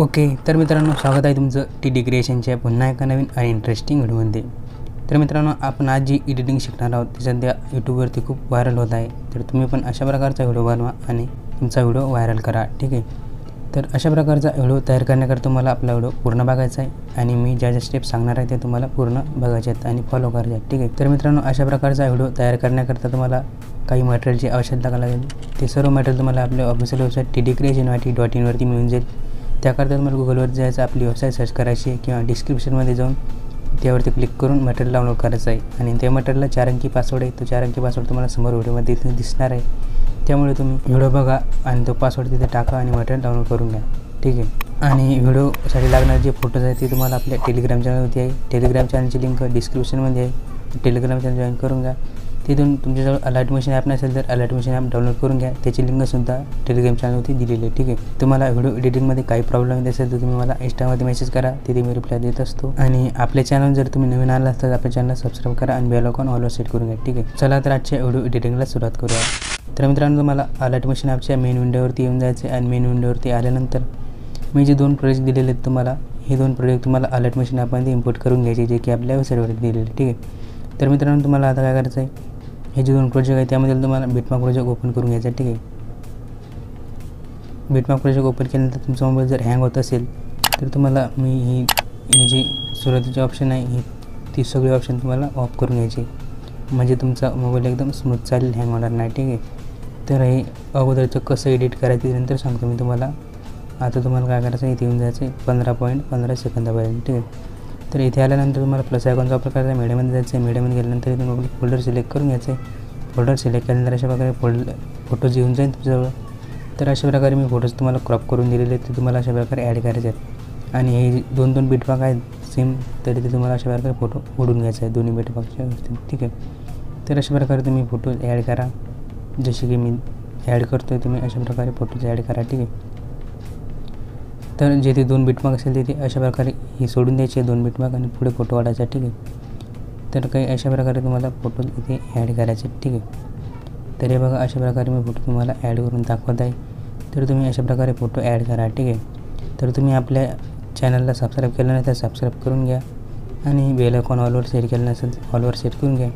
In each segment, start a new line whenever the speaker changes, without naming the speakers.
Okay, तर मित्रांनो स्वागत आहे तुमचं टी क्रिएशनच्या पुन्हा एका नवीन आणि इंटरेस्टिंग व्हिडिओमध्ये। तर मित्रांनो आपण आज जी एडिटिंग शिकणार आहोत ती सध्या यूट्यूबवरती खूप व्हायरल होत आहे। तर तुम्ही पण अशा प्रकारचा व्हिडिओ बनवा आणि तुमचा व्हिडिओ व्हायरल करा, ठीक आहे। तर अशा प्रकारचा व्हिडिओ तयार करण्याकरता तुम्हाला आपला व्हिडिओ पूर्ण बघायचा आहे आणि मी ज्या स्टेप्स सांगणार आहे ते तुम्हाला पूर्ण बघायचे आहेत आणि फॉलो करायचे आहेत, ठीक आहे। तर मित्रांनो अशा प्रकारचा व्हिडिओ तयार करण्याकरता तुम्हाला काही मटेरियलची आवश्यकता लागेल। ते सर्व मटेरियल तुम्हाला आपल्या ऑफिशियल वेबसाईट tdcreationyt.in वरती मिळून जाईल। त्याकरता तुम्हाला गुगलवर जायचं, आपली वेबसाईट सर्च करायची किंवा डिस्क्रिप्शनमध्ये जाऊन त्यावरती क्लिक करून मटेरियल डाउनलोड करायचं आहे आणि त्या मटेरियलला 4 अंकी पासवर्ड आहे। तो 4 अंकी पासवर्ड तुम्हाला समोर व्हिडिओमध्ये इथे दिसणार आहे। त्यामुळे तुम्ही व्हिडिओ बघा आणि तो पासवर्ड तिथे टाका आणि मटेरियल डाउनलोड करून घ्या, ठीक आहे। आणि व्हिडिओसाठी लागणारे जे फोटोज आहेत ते तुम्हाला आपल्या टेलिग्राम चॅनलवरती आहे। टेलिग्राम चॅनलची लिंक डिस्क्रिप्शनमध्ये आहे। टेलिग्राम चॅनल जॉईन करून घ्या। तिथून तुमच्याजवळ अलर्ट मशीन ॲप नसेल तर अलर्ट मशीन ॲप डाउनलोड करून घ्या। त्याची लिंकसुद्धा टेलिग्राम चॅनलवरती दिलेली आहे, ठीक आहे। तुम्हाला व्हिडिओ एडिटिंगमध्ये काही प्रॉब्लेम येत असेल तर तुम्ही मला इंस्टामध्ये मेसेज करा, तिथे मी रिप्लाय देत असतो। आणि आपल्या चॅनल जर तुम्ही नवीन आला तर आपल्या चॅनलला सबस्क्राईब करा आणि बेल आयकॉन ऑलवर सेट करून घ्या, ठीक आहे। चला तर आजच्या व्हिडिओ एडिटिंगला सुरुवात करूया। तर मित्रांनो तुम्हाला अलर्ट मशीन ॲपच्या मेन विंडोवरती येऊन जायचे आणि मेन विंडोवरती आल्यानंतर मी जे 2 प्रोजेक्ट दिलेले आहेत तुम्हाला, हे 2 प्रोजेक्ट तुम्हाला अलर्ट मशीन ॲपमध्ये इम्पोर्ट करून घ्यायचे, जे की आपल्या वेबसाईटवरती दिलेले, ठीक आहे। तर मित्रांनो तुम्हाला आता काय करायचं आहे, हे जे 2 प्रोजेक्ट आहे त्यामध्ये तुम्हाला बिटमार्क प्रोजेक्ट ओपन करून घ्यायचा आहे, ठीक आहे। बिटमार्क प्रोजेक्ट ओपन केल्यानंतर तुमचा मोबाईल जर हँग होत असेल तर तुम्हाला मी ही जी सुरुवातीचे ऑप्शन आहे ती सगळी ऑप्शन तुम्हाला ऑफ करून घ्यायची, म्हणजे तुमचा मोबाईल एकदम स्मूथ चालेल, हँग होणार नाही, ठीक आहे। तर हे अगोदरचं कसं एडिट करायचं नंतर सांगतो मी तुम्हाला। आता तुम्हाला काय करायचं आहे, इथे येऊन जायचं आहे 15.15 सेकंदापर्यंत, ठीक आहे। तर इथे आल्यानंतर तुम्हाला प्लस आयकॉनचा वापर करायचा आहे। मीडियामध्ये जायचं आहे। मीडियामध्ये गेल्यानंतर इथून आपलं फोल्डर सिलेक्ट करून घ्यायचं आहे। फोल्डर सिलेक्ट केल्यानंतर अशा प्रकारे फोटोज येऊन जाईल तुमच्याजवळ। तर अशा प्रकारे मी फोटोज तुम्हाला क्रॉप करून दिलेले आहेत, ते तुम्हाला अशा प्रकारे ॲड करायचे आहेत। आणि हे 2 बिटमार्क आहेत सेम, तरी ते तुम्हाला अशा प्रकारे फोटो ओढून घ्यायचा आहे दोन्ही बिटमार्कच्या व्यवस्थित, ठीक आहे। तर अशा प्रकारे तुम्ही फोटो ॲड करा, जसे की मी ॲड करतो आहे, तुम्ही अशा प्रकारे फोटोज ॲड करा, ठीक आहे। तर जेथे 2 बिटमार्क असेल तिथे अशा प्रकारे ही सोडून द्यायचे 2 बिटमार्क आणि पुढे फोटो वाढायचा, ठीक आहे। तर काही अशा प्रकारे तुम्हाला फोटो इथे ॲड करायचे, ठीक आहे। तर हे बघा अशा प्रकारे मी फोटो तुम्हाला ॲड करून दाखवत आहे। तर तुम्ही अशा प्रकारे फोटो ॲड करा, ठीक आहे। तर तुम्ही आपल्या चॅनलला सबस्क्राईब केलं नाही तर सबस्क्राईब करून घ्या आणि बेल आयकॉन ऑलवर सेट केलं नसेल तर ऑलवर सेट करून घ्या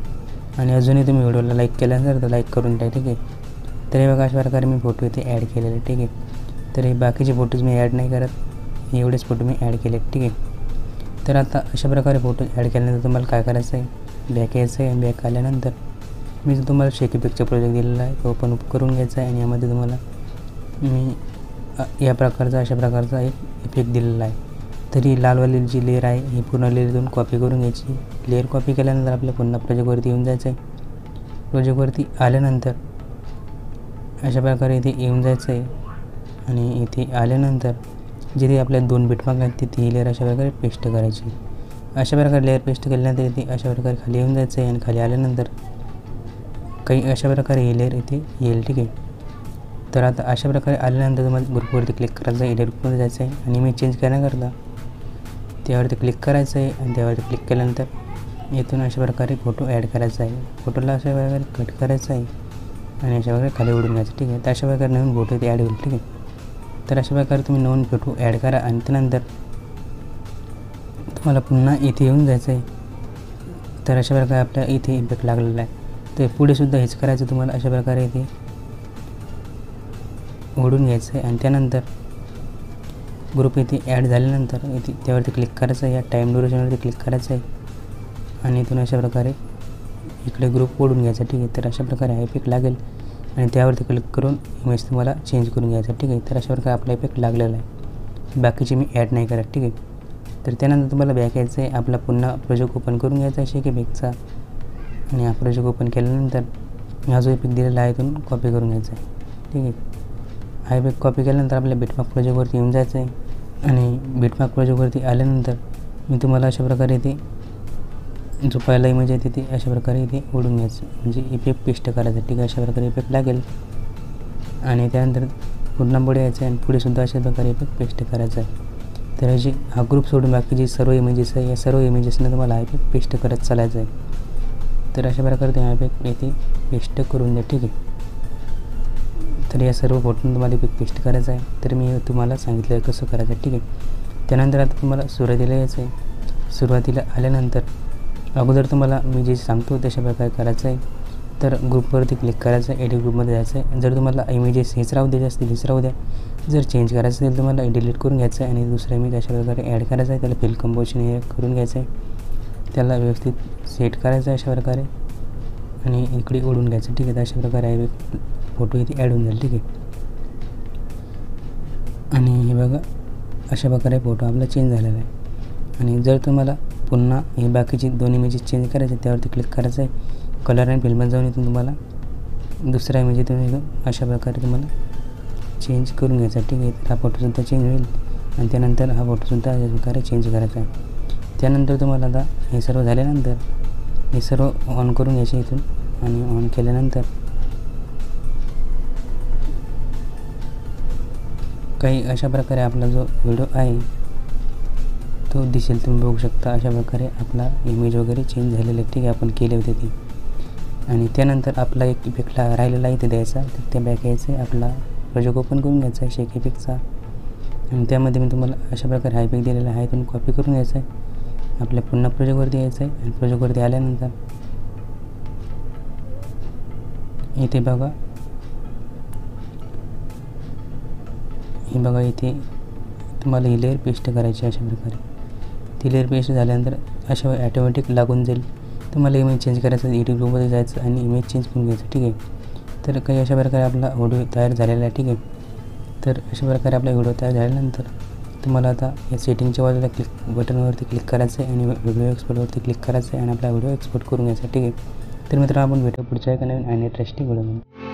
आणि अजूनही तुम्ही व्हिडिओला लाईक केलं नसेल तर लाईक करून द्या, ठीक आहे। तर हे बघा अशा प्रकारे मी फोटो इथे ॲड केलेले, ठीक आहे। तर हे बाकीचे फोटोज मी ॲड नाही करत, एवढेच फोटो मी ॲड केले, ठीक आहे। तर आता अशा प्रकारे फोटो ॲड केल्यानंतर तुम्हाला काय करायचं आहे, बॅक यायचं आहे आणि बॅक आल्यानंतर मी जो तुम्हाला शेकी पिक्चर प्रोजेक्ट दिलेला आहे तो ओपन करून घ्यायचा आहे आणि यामध्ये तुम्हाला मी या प्रकारचा अशा प्रकारचा एक इफेक्ट दिलेला आहे। तरी लालवाली जी लेअर आहे ही पूर्ण लेअरतून कॉपी करून घ्यायची। लेअर कॉपी केल्यानंतर आपल्या पुन्हा प्रोजेक्टवरती येऊन जायचं आहे। प्रोजेक्टवरती आल्यानंतर अशा प्रकारे इथे येऊन जायचं आहे आणि इथे आल्यानंतर जिथे आपल्या 2 बिटमार्क आहेत तिथे ही लेअर अशा प्रकारे पेस्ट करायची। अशा प्रकारे लेअर पेस्ट केल्यानंतर इथे अशा प्रकारे खाली येऊन जायचं आहे आणि खाली आल्यानंतर काही अशा प्रकारे ही लेअर इथे येईल, ठीक आहे। तर आता अशा प्रकारे आल्यानंतर तुम्हाला ग्रुपवरती क्लिक करायचं आहे, एडिट ग्रुपमध्ये जायचं आहे आणि इमेज चेंज करण्याकरता त्यावरती क्लिक करायचं आहे आणि त्यावरती क्लिक केल्यानंतर इथून अशा प्रकारे फोटो ॲड करायचा आहे। फोटोला अशा प्रकारे कट करायचं आहे आणि अशा प्रकारे खाली ओढून घ्यायचं, ठीक आहे। तर अशा प्रकारे नवीन फोटो इथे ॲड होईल, ठीक आहे। तर अशा प्रकारे तुम्ही नवीन फोटो ॲड करा आणि त्यानंतर तुम्हाला पुन्हा इथे येऊन जायचं आहे। तर अशा प्रकारे आपल्या इथे इफेक्ट लागलेला आहे। तर पुढेसुद्धा हेच करायचं तुम्हाला, अशा प्रकारे इथे ओढून घ्यायचं आहे आणि त्यानंतर ग्रुप इथे ॲड झाल्यानंतर इथे त्यावरती क्लिक करायचं आहे, या टाईम ड्युरेशनवरती क्लिक करायचं आहे आणि इथून अशा प्रकारे इकडे ग्रुप ओढून घ्यायचा, ठीक आहे। तर अशा प्रकारे हा इफेक्ट लागेल आणि त्यावरती क्लिक करून इमेज तुम्हाला चेंज करून घ्यायचा, ठीक आहे। तर अशा प्रकारे आपला इफेक्ट लागलेला आहे, बाकीचे मी ॲड नाही करत, ठीक आहे। तर त्यानंतर तुम्हाला बॅक यायचं आहे, आपला पुन्हा प्रोजेक्ट ओपन करून घ्यायचा आहे शेकी पिक्सचा आणि हा प्रोजेक्ट ओपन केल्यानंतर हा जो इफेक्ट दिलेला आहे इथून कॉपी करून घ्यायचा आहे, ठीक आहे। हा इफेक्ट कॉपी केल्यानंतर आपल्या बिटमार्क प्रोजेक्टवरती येऊन जायचं आहे आणि बिटमार्क प्रोजेक्टवरती आल्यानंतर मी तुम्हाला अशा प्रकारे इथे जो पहिला इमेज आहे तिथे अशा प्रकारे इथे ओढून घ्यायचं, म्हणजे इफेक्ट पेस्ट करायचं, ठीक आहे। अशा प्रकारे इफेक्ट लागेल आणि त्यानंतर पुन्हा पुढे यायचं आहे आणि पुढेसुद्धा अशा प्रकारे इफेक्ट पेस्ट करायचा आहे। तर अशी हा ग्रुप सोडून बाकी जी सर्व इमेजेस आहे या सर्व इमेजेसने तुम्हाला हा इफेक्ट पेस्ट करत चालायचं आहे। तर अशा प्रकारे ते हा इफेक्ट इथे पेस्ट करून द्या, ठीक आहे। तर या सर्व फोटोनं तुम्हाला इफेक्ट पेस्ट करायचा आहे. तर मी तुम्हाला सांगितलं आहे कसं करायचं आहे, ठीक आहे. त्यानंतर आता तुम्हाला सुरुवातीला यायचं आहे. सुरुवातीला आल्यानंतर अगोदर तुम्हाला मी जे सांगतो तशा प्रकारे करायचं आहे. तर ग्रुपवरती क्लिक करायचं आहे, एडिट ग्रुपमध्ये जायचं आहे. जर तुम्हाला इमेजेस हेच राहू द्यायचे असतील हेच राहू द्या. जर चेंज करायचं असेल तर मला डिलीट करून घ्यायचं आहे आणि दुसरा इमेज अशा प्रकारे ॲड करायचा आहे. त्याला फिल कंपोजिशन हे करून घ्यायचं आहे. त्याला व्यवस्थित सेट करायचं आहे अशा प्रकारे आणि इकडे ओढून घ्यायचं, ठीक आहे. तर अशा प्रकारे फोटो इथे ॲड होऊन जाईल, ठीक आहे. आणि हे बघा अशा प्रकारे फोटो आपला चेंज झालेला आहे. आणि जर तुम्हाला पुन्हा हे बाकीचे 2 इमेजेस चेंज करायचे त्यावरती क्लिक करायचं आहे. कलर आणि फिल्ममध्ये जाऊन इथून तुम्हाला दुसरा इमेज इथून एकदम अशा प्रकारे तुम्हाला चेंज करून घ्यायचा, ठीक आहे. हा फोटोसुद्धा चेंज होईल आणि त्यानंतर हा फोटोसुद्धा अशा प्रकारे चेंज करायचा आहे. त्यानंतर तुम्हाला आता हे सर्व झाल्यानंतर हे सर्व ऑन करून घ्यायचे इथून आणि ऑन केल्यानंतर काही अशा प्रकारे आपला जो व्हिडिओ आहे तो दिसेल. तुम्ही बघू शकता अशा प्रकारे आपला इमेज वगैरे चेंज झालेले आहे, ठीक आहे. आपण केले होते ते. आणि त्यानंतर आपला एक इफेक्ट राहिलेला इथे द्यायचा. तर त्या बॅक यायचं आहे, आपला प्रोजेक्ट ओपन करून घ्यायचा आहे शेक इफेक्टचा आणि त्यामध्ये मी तुम्हाला अशा प्रकारे हा इफेक्ट दिलेला आहे. तुम्ही कॉपी करून घ्यायचा आहे. आपल्या पुन्हा प्रोजेक्टवरती यायचं आहे आणि प्रोजेक्टवरती आल्यानंतर इथे बघा हे बघा इथे तुम्हाला ही लेअर पेस्ट करायची अशा प्रकारे. ती लेअर पेस्ट झाल्यानंतर अशा ॲटोमॅटिक लागून जाईल. तुम्हाला इमेज चेंज करायचं एडिट ग्रुपमध्ये जायचं आणि इमेज चेंज करून घ्यायचं, ठीक आहे. तर काही अशा प्रकारे आपला व्हिडिओ तयार झालेला आहे, ठीक आहे. तर अशा प्रकारे आपला व्हिडिओ तयार झाल्यानंतर तुम्हाला आता या सेटिंगच्या बाजूला बटनवरती क्लिक करायचं आहे आणि व्हिडिओ एक्सपोर्टवरती क्लिक करायचं आहे आणि आपला व्हिडिओ एक्सपोर्ट करून घ्यायचा, ठीक आहे. तर मित्रांनो आपण भेटू पुढच्या एका नवीन आणि इंटरेस्टिंग व्हिडिओमध्ये.